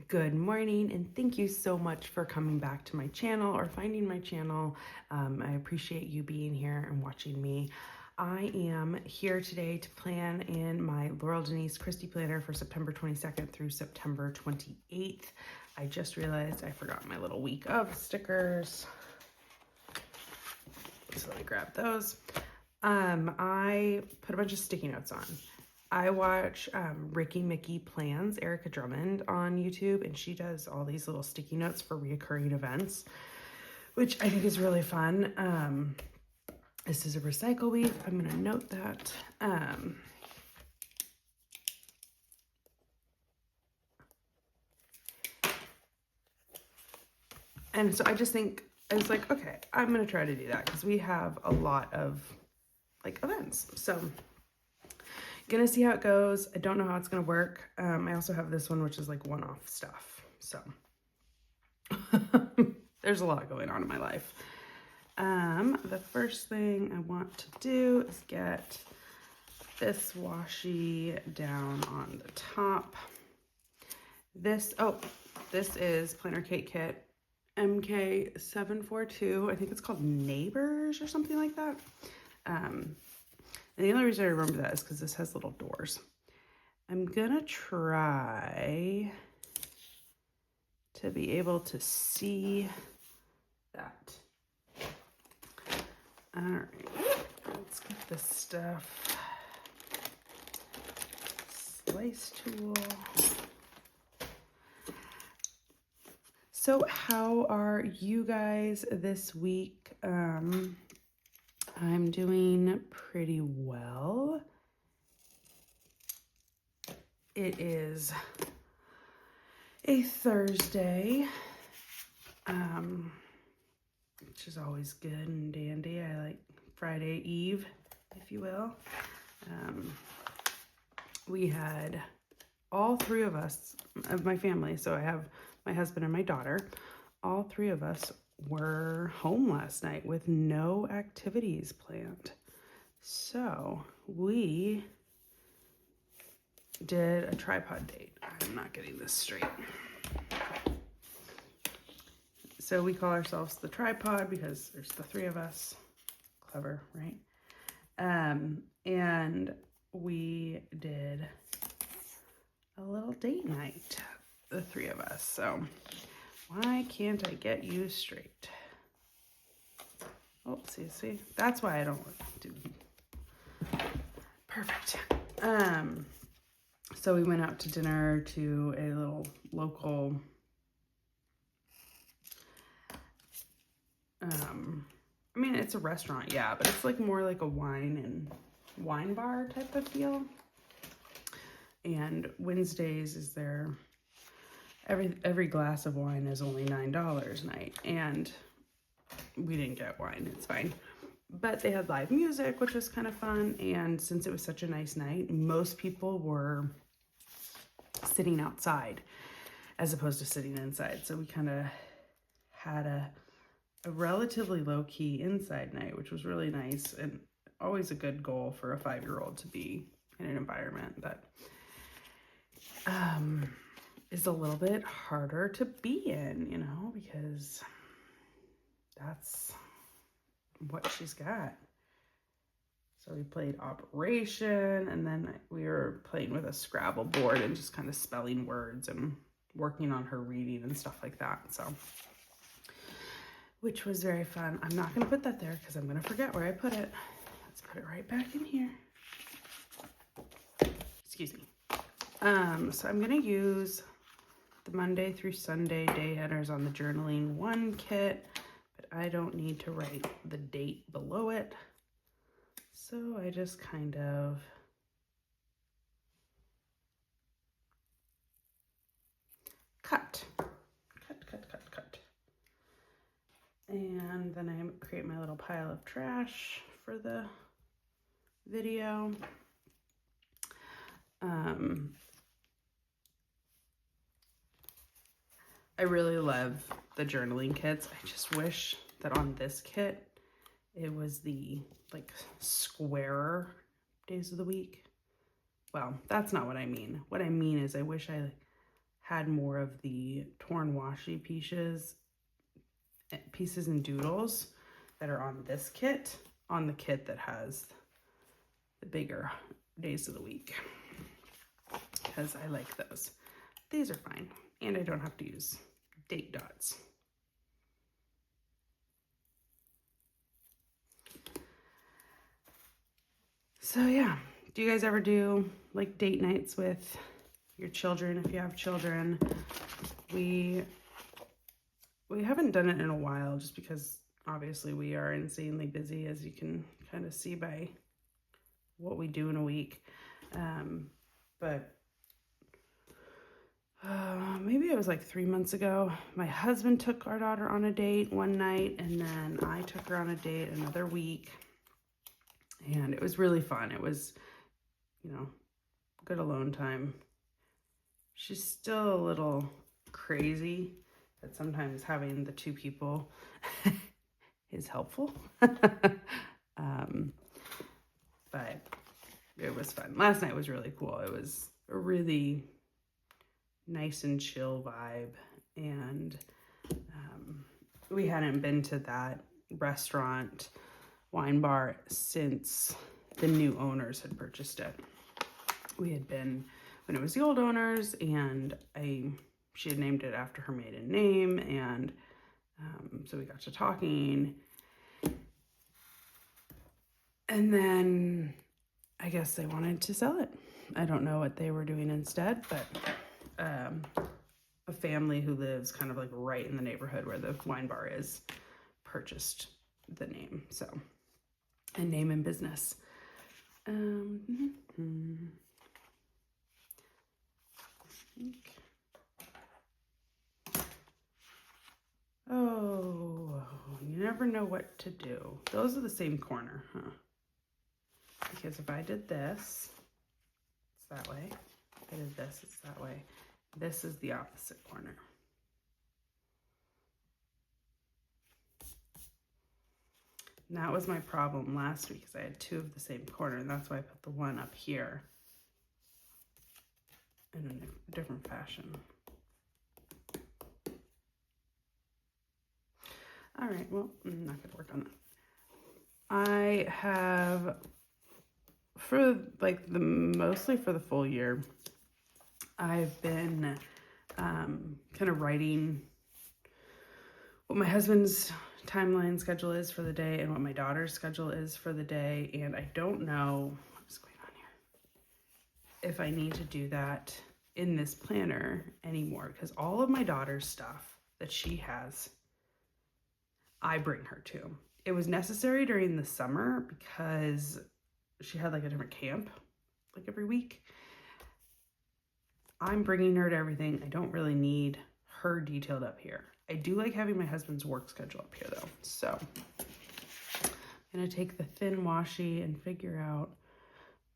Good morning, and thank you so much for coming back to my channel or finding my channel. I appreciate you being here and watching me. I am here today to plan in my Laurel Denise Kristy planner for September 22nd through September 28th. I just realized I forgot my little week of stickers, so let me grab those. I put a bunch of sticky notes on. I watch Ricky Mickey Plans, Erica Drummond on YouTube, and she does all these little sticky notes for reoccurring events, which I think is really fun. This is a recycle week. I'm going to note that. And so I just think, I was like, okay, I'm going to try to do that because we have a lot of like events. So gonna see how it goes. I don't know how it's gonna work. I also have this one, which is like one-off stuff. So there's a lot going on in my life. The first thing I want to do is get this washi down on the top. This is Planner Cake Kit MK742. I think it's called Neighbors or something like that. And the only reason I remember that is because this has little doors. I'm gonna try to be able to see that. All right, let's get this stuff. Slice tool. So how are you guys this week? I'm doing pretty well. It is a Thursday, which is always good and dandy. I like Friday Eve, if you will. We had all three of us, of my family, so I have my husband and my daughter, all three of us were home last night with no activities planned. So we did a tripod date. I'm not getting this straight. So we call ourselves the tripod because there's the three of us. Clever, right? And we did a little date night, the three of us. So why can't I get you straight? Oh, see, that's why I don't do. Perfect. So we went out to dinner to a little local, I mean, it's a restaurant, yeah, but it's like more like a wine bar type of feel. And Wednesdays is their, every glass of wine is only $9 a night, and we didn't get wine, it's fine. But they had live music, which was kind of fun, and since it was such a nice night, most people were sitting outside as opposed to sitting inside. So we kind of had a relatively low-key inside night, which was really nice, and always a good goal for a 5-year-old to be in an environment that is a little bit harder to be in, you know, because that's what she's got. So we played Operation, and then we were playing with a Scrabble board and just kind of spelling words and working on her reading and stuff like that. So, which was very fun. I'm not gonna put that there because I'm gonna forget where I put it. Let's put it right back in here. Excuse me. So I'm gonna use the Monday through Sunday day headers on the Journaling 1 kit, but I don't need to write the date below it. So I just kind of cut. And then I create my little pile of trash for the video. I really love the journaling kits. I just wish that on this kit, it was the like squarer days of the week. Well, that's not what I mean. What I mean is I wish I had more of the torn washi pieces and doodles that are on this kit, on the kit that has the bigger days of the week, because I like those. These are fine, and I don't have to use date dots. So yeah, do you guys ever do like date nights with your children if you have children? We haven't done it in a while just because obviously we are insanely busy, as you can kind of see by what we do in a week. But maybe it was like 3 months ago, my husband took our daughter on a date one night, and then I took her on a date another week. And it was really fun. It was, you know, good alone time. She's still a little crazy, but sometimes having the two people is helpful. But it was fun. Last night was really cool. It was a really nice and chill vibe. And we hadn't been to that restaurant, wine bar, since the new owners had purchased it. We had been when it was the old owners, and she had named it after her maiden name, and so we got to talking. And then I guess they wanted to sell it. I don't know what they were doing instead, but a family who lives kind of like right in the neighborhood where the wine bar is purchased the name. So a name and business. Oh, you never know what to do. Those are the same corner, huh? Because if I did this, it's that way. If I did this, it's that way. This is the opposite corner. And that was my problem last week, because I had two of the same corner, and that's why I put the one up here in a different fashion. All right, well, I'm not gonna work on that. I have, for like mostly for the full year, I've been kind of writing what my husband's timeline schedule is for the day and what my daughter's schedule is for the day. And I don't know what's going on here, if I need to do that in this planner anymore, because all of my daughter's stuff that she has, I bring her to. It was necessary during the summer because she had like a different camp like every week. I'm bringing her to everything. I don't really need her detailed up here. I do like having my husband's work schedule up here though. So I'm gonna take the thin washi and figure out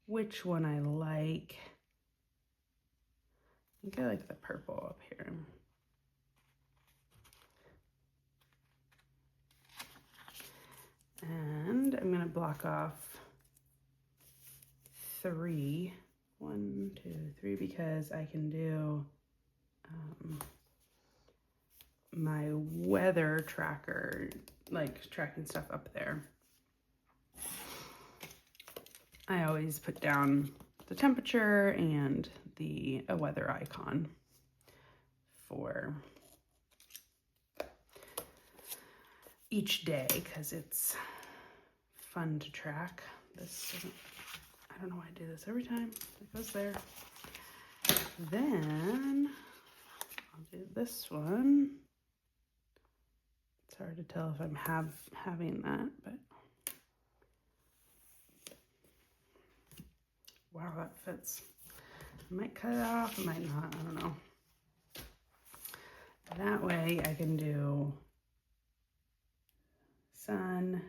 which one I like. I think I like the purple up here. And I'm gonna block off 3, 1, 2, 3, because I can do my weather tracker, like tracking stuff up there. I always put down the temperature and a weather icon for each day, because it's fun to track. This doesn't, I don't know why I do this every time. It goes there. Then I'll do this one. It's hard to tell if I'm having that, but wow, that fits. I might cut it off, I might not, I don't know. That way I can do sun,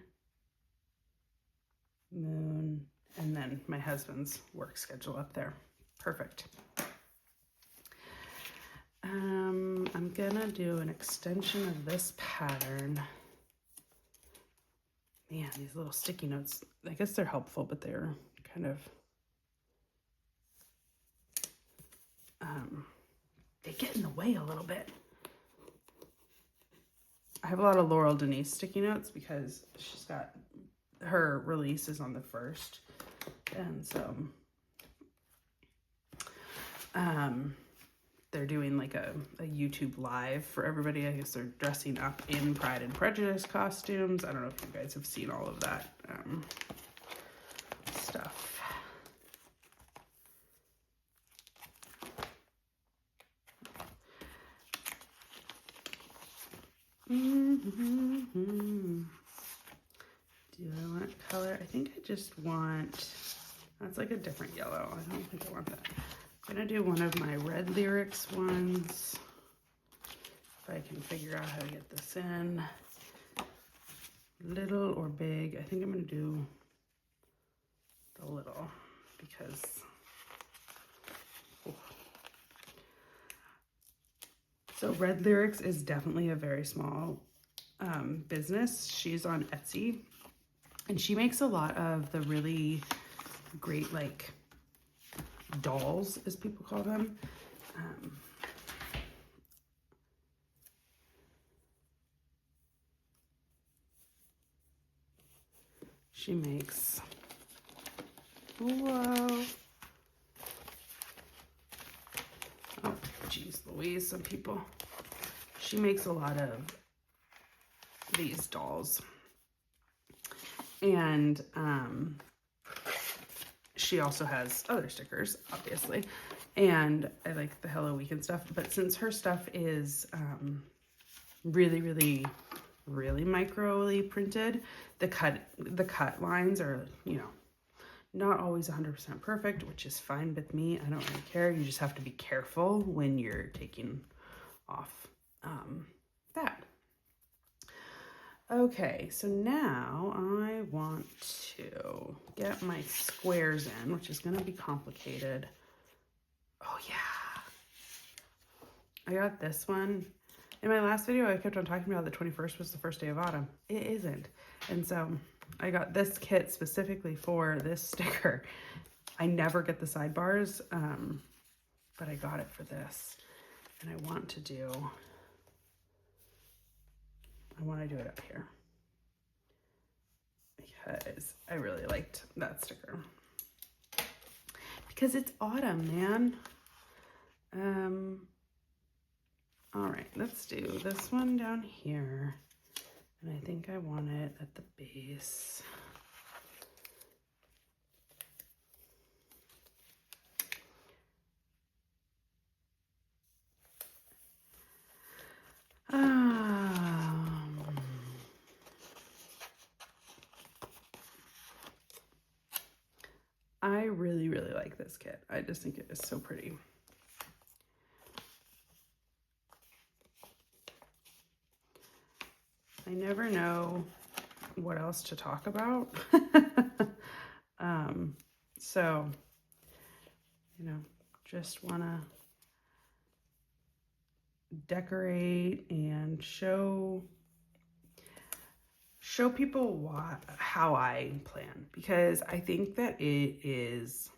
moon, and then my husband's work schedule up there. Perfect. I'm gonna do an extension of this pattern. Man, these little sticky notes, I guess they're helpful, but they're kind of they get in the way a little bit. I have a lot of Laurel Denise sticky notes because she's got, her release is on the 1st. And so, they're doing like a YouTube live for everybody. I guess they're dressing up in Pride and Prejudice costumes. I don't know if you guys have seen all of that stuff. Do I want color? I think I just want, that's like a different yellow. I don't think I want that. I'm gonna do one of my Red Lyrics ones. If I can figure out how to get this in. Little or big. I think I'm gonna do the little because so Red Lyrics is definitely a very small business. She's on Etsy and she makes a lot of the really great like dolls, as people call them. She makes, whoa. Oh, geez Louise, some people. She makes a lot of these dolls. And she also has other stickers, obviously. And I like the Hello Weekend stuff. But since her stuff is really, really, really microly printed, the cut lines are, you know, not always 100% perfect, which is fine with me. I don't really care. You just have to be careful when you're taking off that. Okay, so now I want to get my squares in, which is going to be complicated. Oh yeah, I got this one. In my last video, I kept on talking about the 21st was the first day of autumn. It isn't. And so I got this kit specifically for this sticker. I never get the sidebars, but I got it for this. And I want to do it up here because I really liked that sticker. Because it's autumn, man. All right, let's do this one down here. And I think I want it at the base. I really, really like this kit. I just think it is so pretty. I never know what else to talk about. So, you know, just want to decorate and show people how I plan, because I think that it is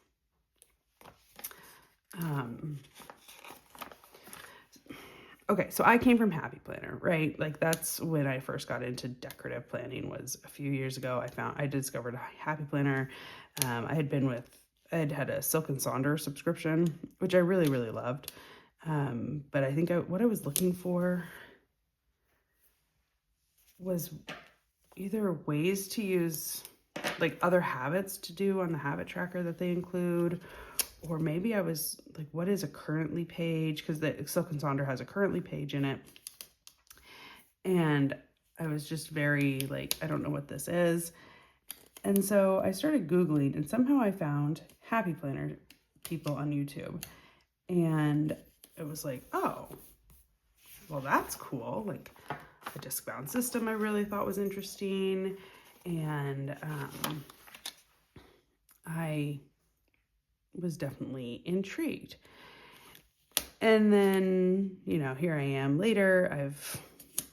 okay, so I came from Happy Planner, right? Like that's when I first got into decorative planning, was a few years ago. I discovered Happy Planner. I had had a Silk and Sonder subscription, which I really, really loved. But I think what I was looking for was either ways to use like other habits to do on the habit tracker that they include, or maybe I was like, what is a currently page? Because the Silk and Sonder has a currently page in it. And I was just very like, I don't know what this is. And so I started Googling and somehow I found Happy Planner people on YouTube. And it was like, oh, well, that's cool. Like a disc bound system I really thought was interesting. And I was definitely intrigued. And then, you know, here I am later. I've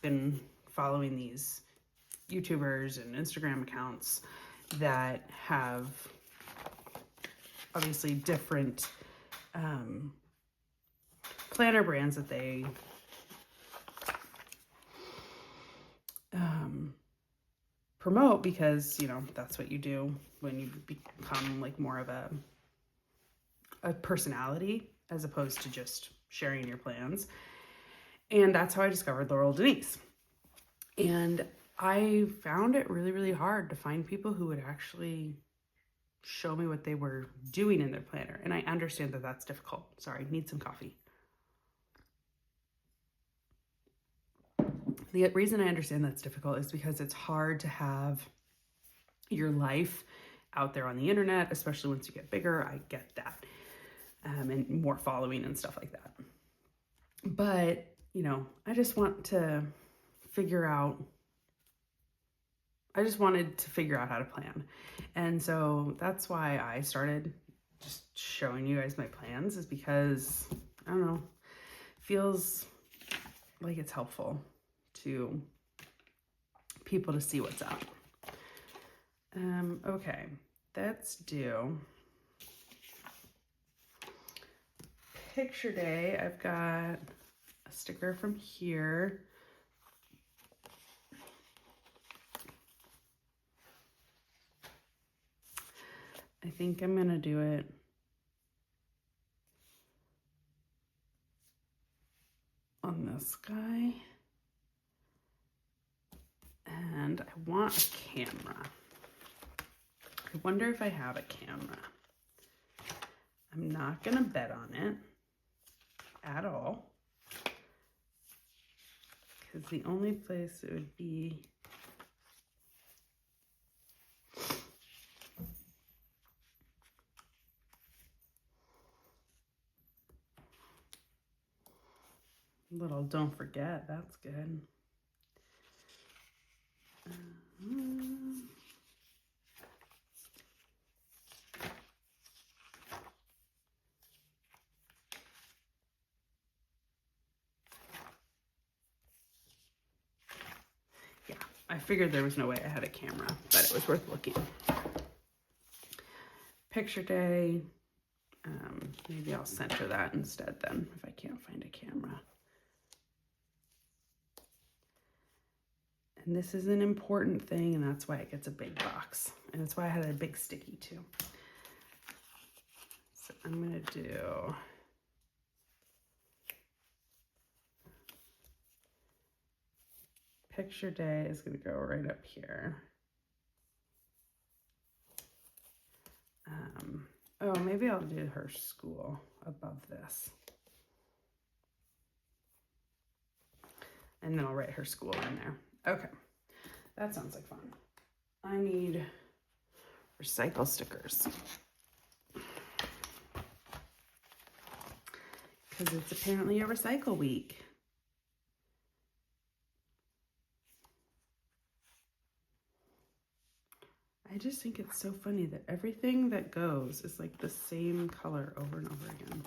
been following these YouTubers and Instagram accounts that have obviously different planner brands that they promote, because, you know, that's what you do when you become like more of a personality as opposed to just sharing your plans. And that's how I discovered Laurel Denise. And I found it really, really hard to find people who would actually show me what they were doing in their planner. And I understand that that's difficult. Sorry, need some coffee. The reason I understand that's difficult is because it's hard to have your life out there on the internet, especially once you get bigger. I get that. And more following and stuff like that. But, you know, I just wanted to figure out how to plan. And so that's why I started just showing you guys my plans, is because, I don't know, feels like it's helpful to people to see what's up. Okay, let's do picture day. I've got a sticker from here. I think I'm gonna do it on this guy. And I want a camera. I wonder if I have a camera. I'm not gonna bet on it at all, because the only place it would be little don't forget, that's good. Yeah, I figured there was no way I had a camera, but it was worth looking. Picture day. Maybe I'll center that instead then if I can't find a camera. And this is an important thing, and that's why it gets a big box. And that's why I had a big sticky too. So I'm gonna do picture day is gonna go right up here. Oh, maybe I'll do her school above this. And then I'll write her school in there. Okay, that sounds like fun. I need recycle stickers, because it's apparently a recycle week. I just think it's so funny that everything that goes is like the same color over and over again.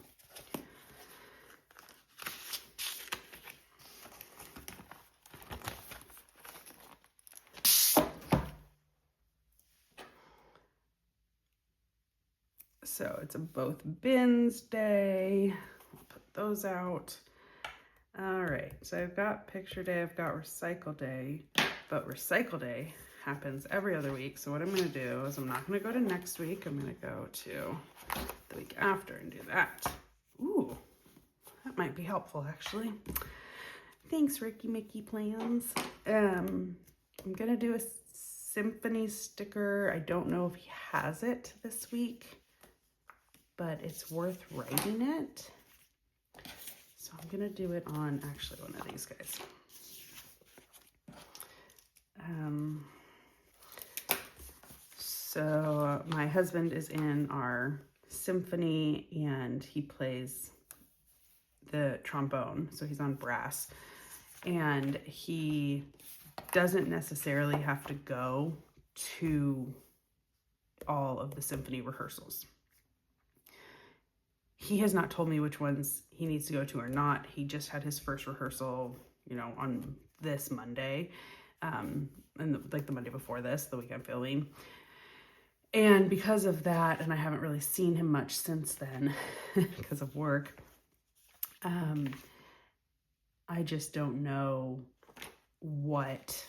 So it's a both bins day. I'll put those out. All right, so I've got picture day, I've got recycle day, but recycle day happens every other week. So what I'm gonna do is I'm not gonna go to next week. I'm gonna go to the week after and do that. Ooh, that might be helpful actually. Thanks, Ricky Mickey Plans. I'm gonna do a symphony sticker. I don't know if he has it this week, but it's worth writing it. So I'm gonna do it on actually one of these guys. So my husband is in our symphony and he plays the trombone. So he's on brass, and he doesn't necessarily have to go to all of the symphony rehearsals. He has not told me which ones he needs to go to or not. He just had his first rehearsal, you know, on this Monday, and like the Monday before this, the week I'm filming. And because of that, and I haven't really seen him much since then because of work, I just don't know what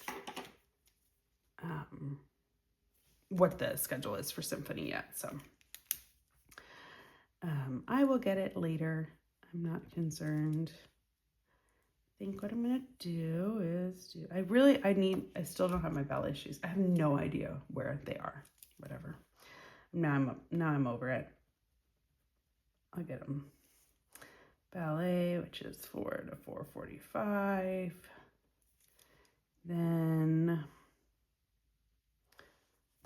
the schedule is for symphony yet. So I will get it later. I'm not concerned. I think what I'm going to do is I still don't have my ballet shoes. I have no idea where they are. Whatever. Now I'm over it. I'll get them. Ballet, which is 4 to 4:45. Then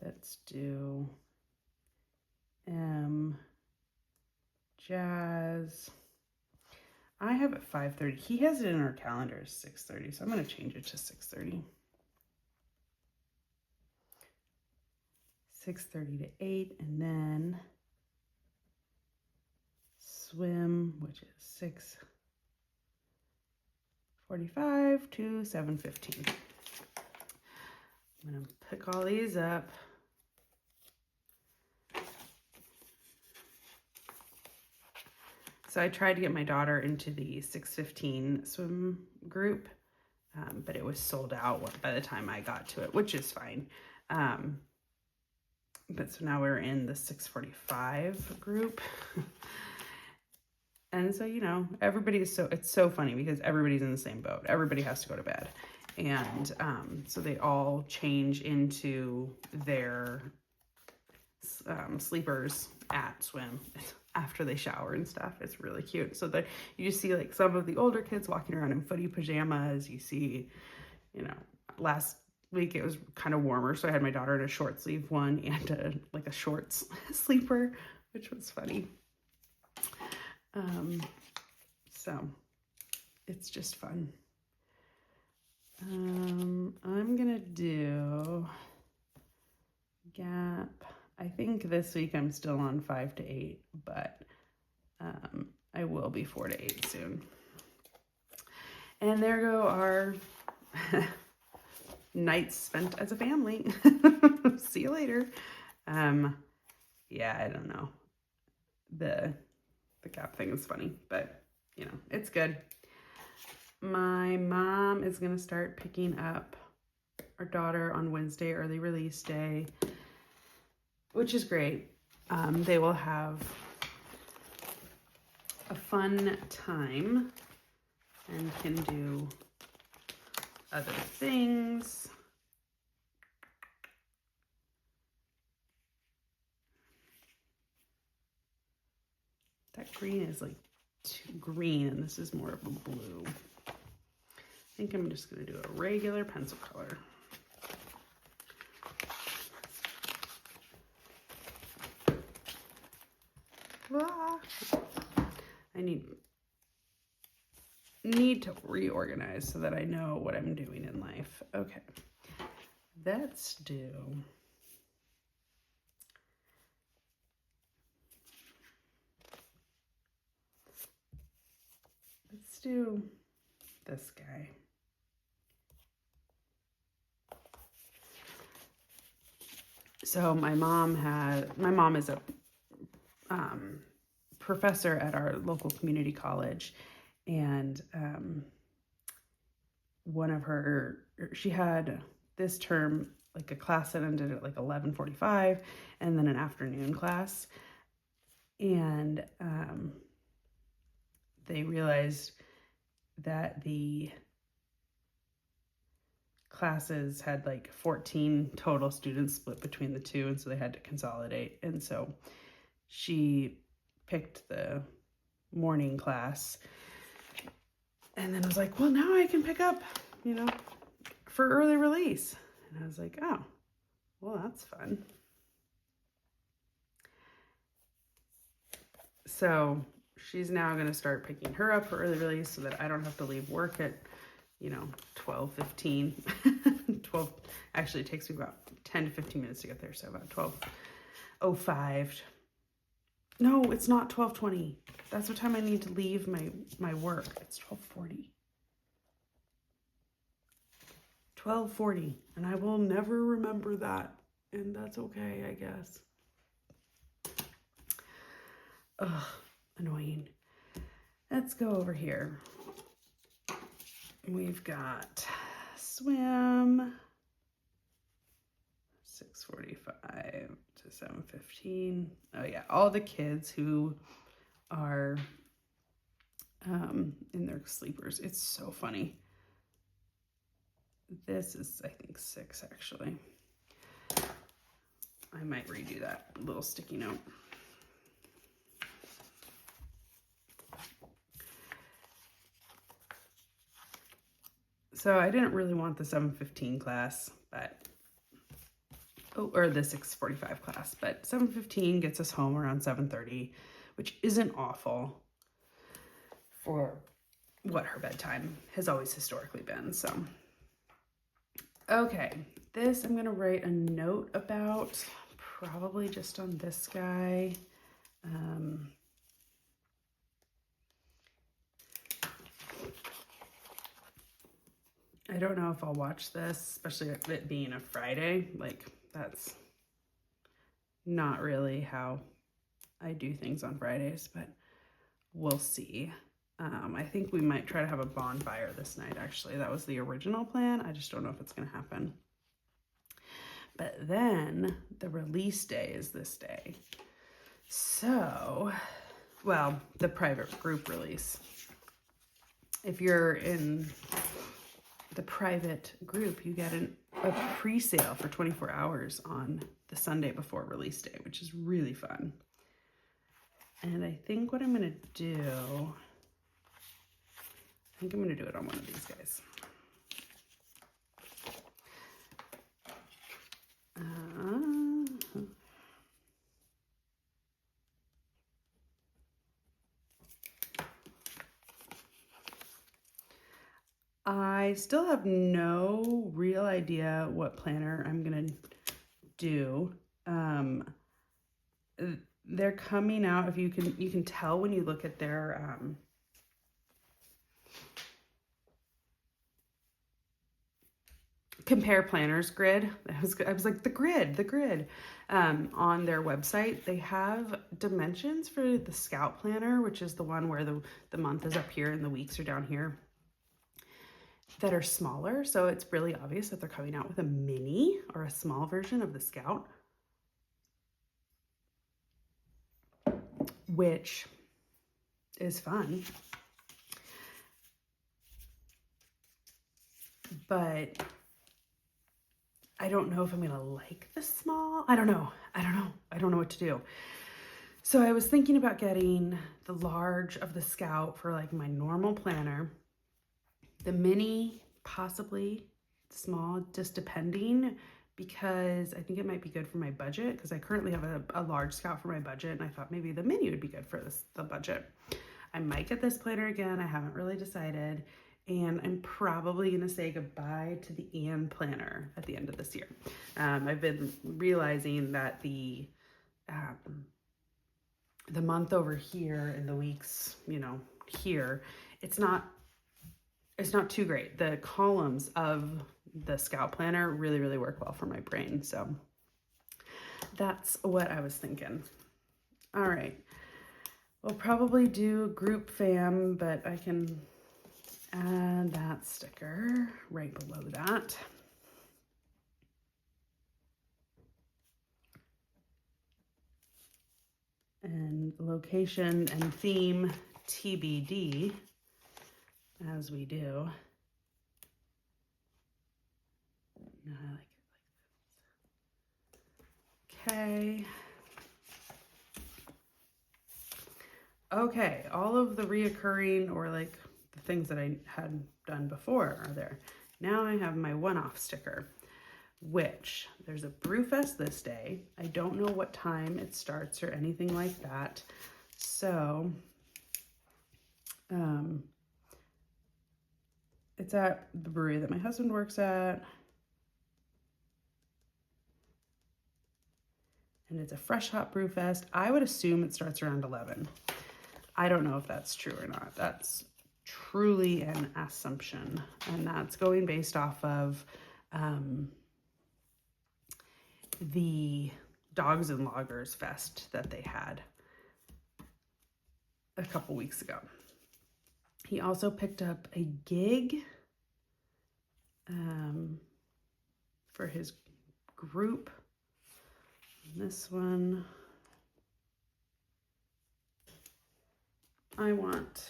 let's do jazz. I have it 5:30. He has it in our calendar as 6:30, so I'm going to change it to 6:30. 6:30 to 8, and then swim, which is 6:45 to 7:15. I'm going to pick all these up. So I tried to get my daughter into the 6:15 swim group, but it was sold out by the time I got to it, which is fine. But so now we're in the 6:45 group. And so, you know, it's so funny because everybody's in the same boat. Everybody has to go to bed. And so they all change into their sleepers at swim after they shower and stuff. It's really cute. So that you just see like some of the older kids walking around in footy pajamas. You see, you know, last week it was kind of warmer, so I had my daughter in a short sleeve one and a shorts sleeper, which was funny. So it's just fun. I'm gonna do Gap. I think this week I'm still on 5 to 8, but I will be 4 to 8 soon. And there go our nights spent as a family. See you later. Yeah, I don't know. The Gap thing is funny, but you know, it's good. My mom is going to start picking up our daughter on Wednesday, early release day, which is great. They will have a fun time and can do other things. That green is like too green, and this is more of a blue. I think I'm just going to do a regular pencil color. Ah, I need to reorganize so that I know what I'm doing in life. Okay, let's do this guy. So my mom is a professor at our local community college, and she had this term like a class that ended at like 11:45, and then an afternoon class, and they realized that the classes had like 14 total students split between the two, and so they had to consolidate. And so she picked the morning class, and then was like, well, now I can pick up, you know, for early release. And I was like, oh, well, that's fun. So she's now going to start picking her up for early release so that I don't have to leave work at, you know, 12:15. 12, actually, it takes me about 10 to 15 minutes to get there, so about 12:05. No, it's not 12:20. That's what time I need to leave my work. It's 12:40. 12:40, and I will never remember that, and that's okay, I guess. Ugh, annoying. Let's go over here. We've got swim, 6:45 to 7:15. Oh yeah, all the kids who are in their sleepers. It's so funny. This is, I think, 6 actually. I might redo that little sticky note. So I didn't really want the 7:15 class, but or the 6:45 class, but 7:15 gets us home around 7:30, which isn't awful for what her bedtime has always historically been. So, okay, this I'm gonna write a note about, probably just on this guy. I don't know if I'll watch this, especially it being a Friday. Like, that's not really how I do things on Fridays, but we'll see. I think we might try to have a bonfire this night, actually. That was the original plan. I just don't know if it's going to happen. But then the release day is this day. So, well, the private group release. If you're in the private group, you get a pre-sale for 24 hours on the Sunday before release day, which is really fun. And I think what I'm going to do, I think I'm going to do it on one of these guys. I still have no real idea what planner I'm going to do. They're coming out, if you can tell when you look at their compare planners grid. I was like, the grid on their website. They have dimensions for the Scout planner, which is the one where the month is up here and the weeks are down here, that are smaller. So it's really obvious that they're coming out with a mini or a small version of the Scout, which is fun. But I don't know if I'm gonna like the small. I don't know what to do. So I was thinking about getting the large of the Scout for like my normal planner, the mini possibly, small, just depending, because I think it might be good for my budget, because I currently have a large Scout for my budget, and I thought maybe the mini would be good for the budget. I might get this planner again. I haven't really decided. And I'm probably going to say goodbye to the Anne planner at the end of this year. I've been realizing that the month over here and the weeks, here, it's not too great. The columns of the Scout planner really, really work well for my brain. So that's what I was thinking. All right. We'll probably do group fam, but I can add that sticker right below that. And location and theme TBD, as we do. I like it like this. Okay. Okay, all of the reoccurring, or like the things that I had done before, are there. Now I have my one-off sticker, which there's a Brewfest this day. I don't know what time it starts or anything like that. So it's at the brewery that my husband works at. And it's a fresh hop Brewfest. I would assume it starts around 11. I don't know if that's true or not. That's truly an assumption. And that's going based off of the Dogs and Loggers Fest that they had a couple weeks ago. He also picked up a gig for his group. And this one, I want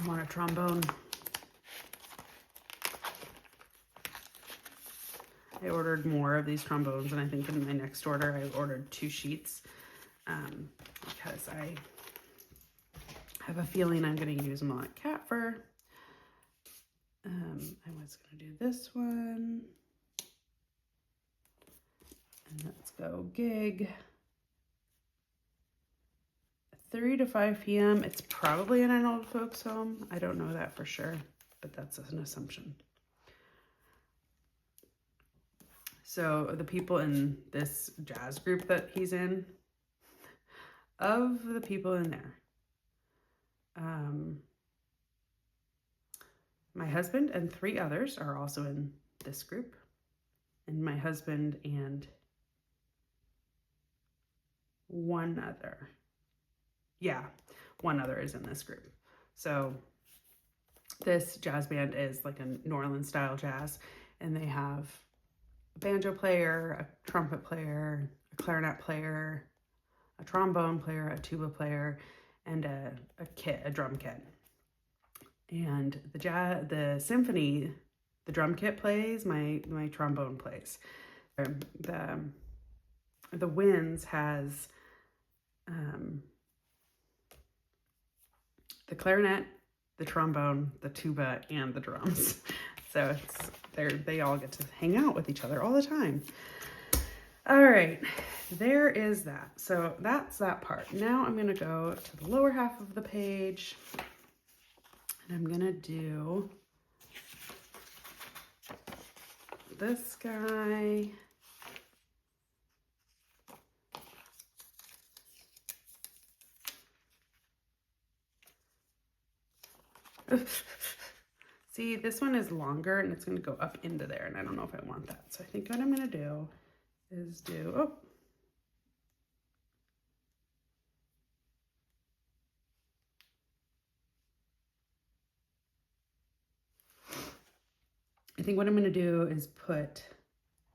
a trombone. I ordered more of these trombones, and I think in my next order I ordered 2 sheets because I have a feeling I'm going to use them all at cat fur. I was going to do this one. And let's go gig. 3 to 5 p.m. It's probably in an old folks home. I don't know that for sure, but that's an assumption. So the people in this jazz group that he's in, of the people in there, my husband and 3 others are also in this group. And my husband and one other. Yeah, one other is in this group. So this jazz band is like a New Orleans style jazz, and they have a banjo player, a trumpet player, a clarinet player, a trombone player, a tuba player, and a drum kit. And the symphony, the drum kit plays, my trombone plays. The winds has the clarinet, the trombone, the tuba, and the drums. So they all get to hang out with each other all the time. All right, there is that. So that's that part. Now I'm gonna go to the lower half of the page, and I'm gonna do this guy. See, this one is longer and it's going to go up into there, and I don't know if I want that. So I think what I'm going to do is I think what I'm going to do is put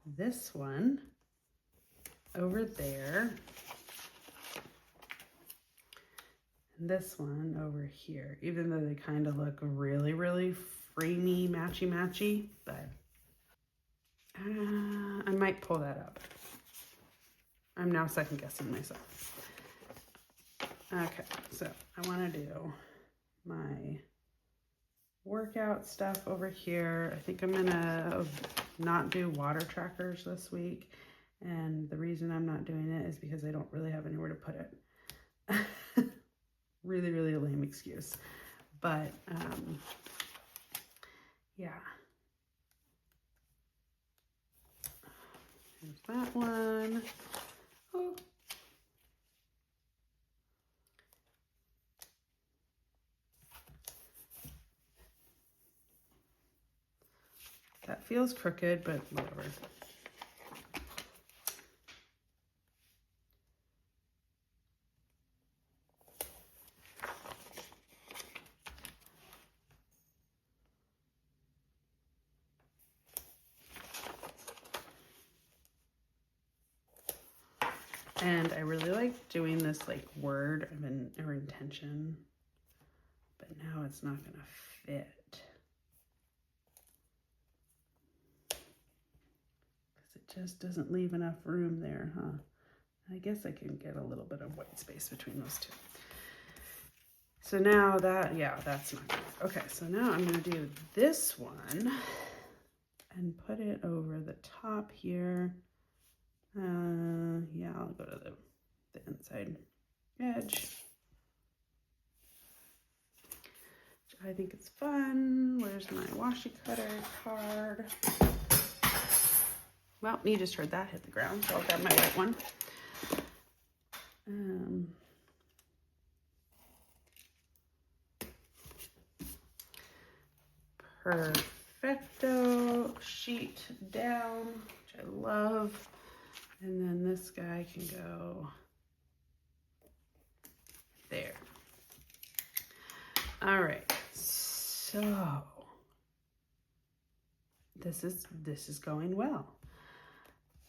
this one over there and this one over here, even though they kind of look really, really framey, matchy, but I might pull that up. I'm now second guessing myself. Okay, so I want to do my workout stuff over here. I think I'm gonna not do water trackers this week, and the reason I'm not doing it is because I don't really have anywhere to put it. Really, really lame excuse, but yeah. Here's that one. Oh. That feels crooked, but whatever. And I really like doing this like word or intention, but now it's not gonna fit. Just doesn't leave enough room there, huh? I guess I can get a little bit of white space between those two. So now that's not good. Okay, so now I'm gonna do this one and put it over the top here. Yeah, I'll go to the inside edge. I think it's fun. Where's my washi cutter card? Well, you just heard that hit the ground, so I'll grab my white one. Perfecto sheet down, which I love. And then this guy can go All right, so this is going well.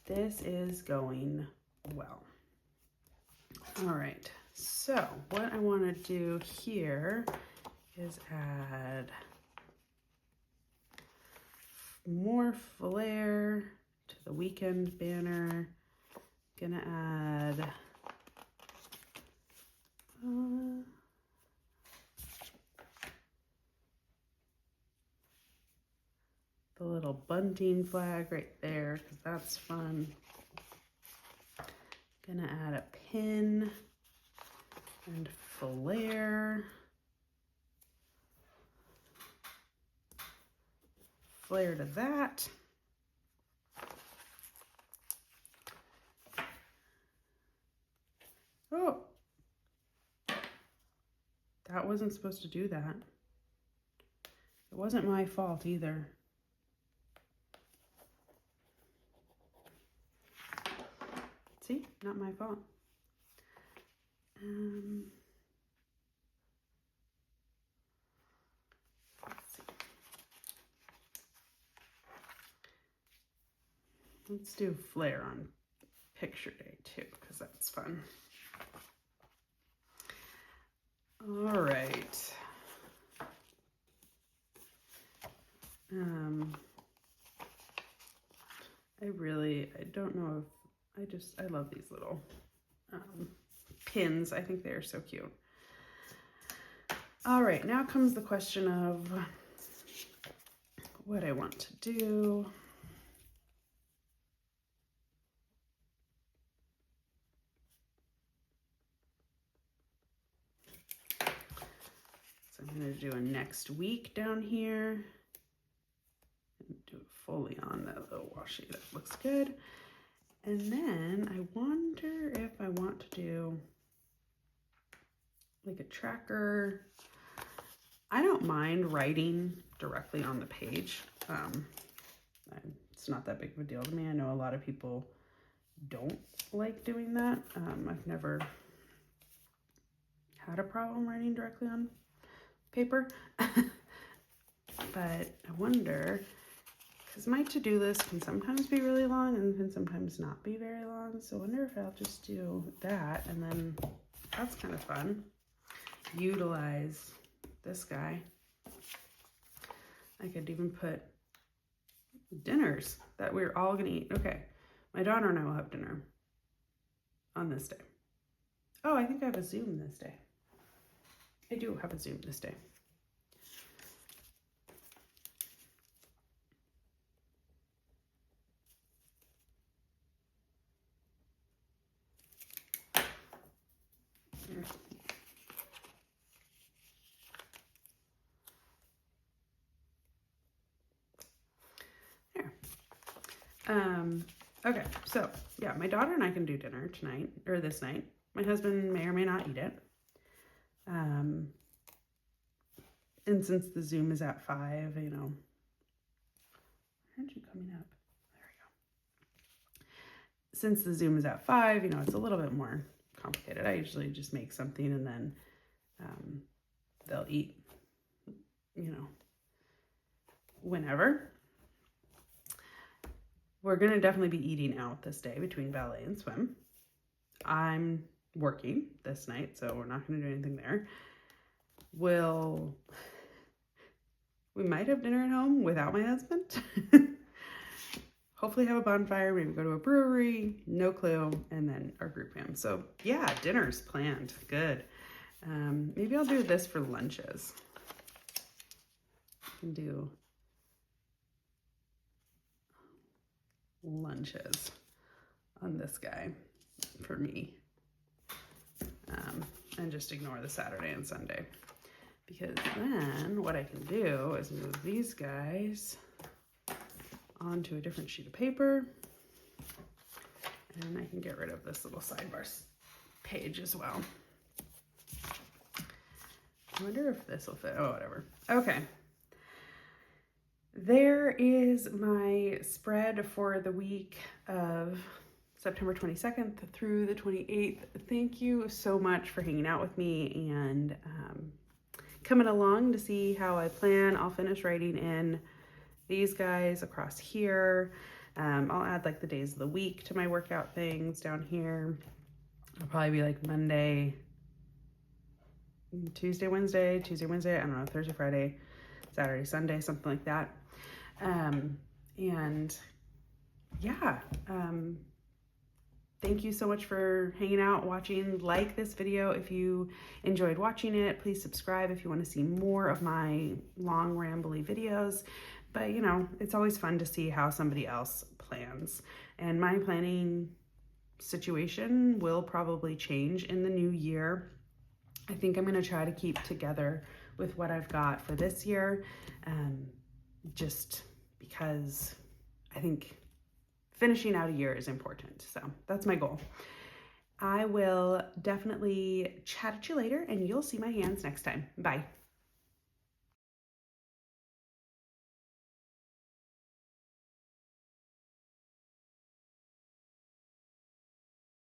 This is going well. All right, so what I want to do here is add more flair to the weekend banner. Gonna add the little bunting flag right there, because that's fun. Gonna add a pin and flair. Flair to that. Oh, that wasn't supposed to do that. It wasn't my fault either. See, not my fault. Let's see. Let's do flair on picture day too, because that's fun. All right. I don't know if, I love these little pins. I think they're so cute. All right, now comes the question of what I want to do. So I'm going to do a next week down here. Do it fully on that little washi. That looks good. And then I wonder if I want to do like a tracker. I don't mind writing directly on the page. It's not that big of a deal to me. I know a lot of people don't like doing that. I've never had a problem writing directly on paper. But I wonder, because my to-do list can sometimes be really long and can sometimes not be very long. So I wonder if I'll just do that, and then that's kind of fun. Utilize this guy. I could even put dinners that we're all gonna eat. Okay, my daughter and I will have dinner on this day. Oh, I think I have a Zoom this day. I do have a Zoom this day. Okay, so yeah, my daughter and I can do dinner tonight, or this night. My husband may or may not eat it. And since the Zoom is at 5, you know, aren't you coming up? There we go. Since the Zoom is at 5, you know, it's a little bit more complicated. I usually just make something and then they'll eat, you know, whenever. We're going to definitely be eating out this day between ballet and swim. I'm working this night, so we're not going to do anything there. We might have dinner at home without my husband. Hopefully have a bonfire, maybe go to a brewery, no clue, and then our group home. So yeah, dinner's planned. Good. Maybe I'll do this for lunches. I can do lunches on this guy for me, and just ignore the Saturday and Sunday, because then what I can do is move these guys onto a different sheet of paper, and I can get rid of this little sidebar page as well. I wonder if this will fit. Oh, whatever. Okay. There is my spread for the week of September 22nd through the 28th. Thank you so much for hanging out with me and coming along to see how I plan. I'll finish writing in these guys across here. I'll add like the days of the week to my workout things down here. It'll probably be like Monday, Tuesday, Wednesday, I don't know, Thursday, Friday, Saturday, Sunday, something like that. And yeah, thank you so much for hanging out, watching. Like this video if you enjoyed watching it. Please subscribe if you want to see more of my long rambly videos. But you know, it's always fun to see how somebody else plans. And my planning situation will probably change in the new year. I think I'm going to try to keep together with what I've got for this year, just because I think finishing out a year is important. So that's my goal. I will definitely chat at you later, and you'll see my hands next time. Bye.